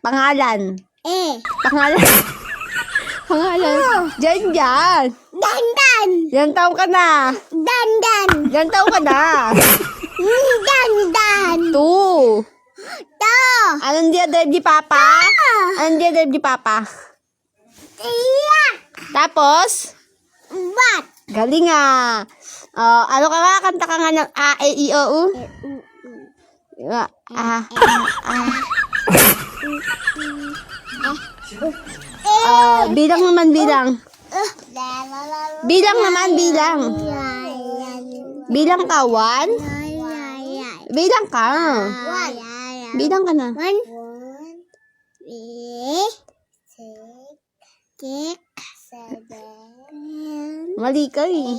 Pangalan. Pangalan. Pangalan. Diyan. Dandan. Ilang taon ka na? Dandan. Ilang taon ka na? Dandan. 2. To. Anong dia drive ni Papa? Anong dia drive ni Papa? Tiyak. Tapos? Bat. Galing ah. Ano ka nga? Kanta ka nga ng A, E, I, O, U? Bilang naman, bilang. Bilang naman, bilang. Bilang ka, 1? Bilang ka. Bilang ka na. 1, 2, 6, 7, Mali ka eh.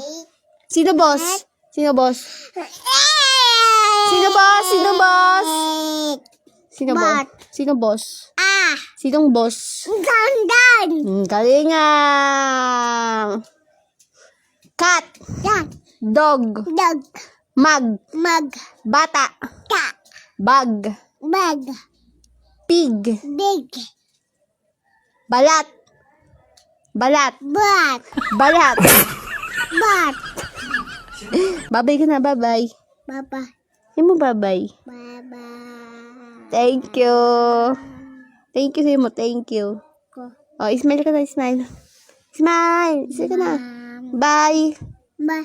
Sino boss? Sino boss? 8. Sino boss? Sino boss? Sino boss? Bot. Sino boss? Sinong boss? Dandan. Galing nga. Cat. Cat. Dog. Dog. Mag. Mag. Bata. Ta. Bag. Bag. Pig. Big. Balat. Balat. Bat. Balat. Bat. Babay ka na, babay. Baba. Hindi mo babay. Baba. Thank you. Thank you sa'yo mo, thank you. Ko. Oh, smile ka na, smile. Smile. Smile ka na. Mama. Bye. Ba.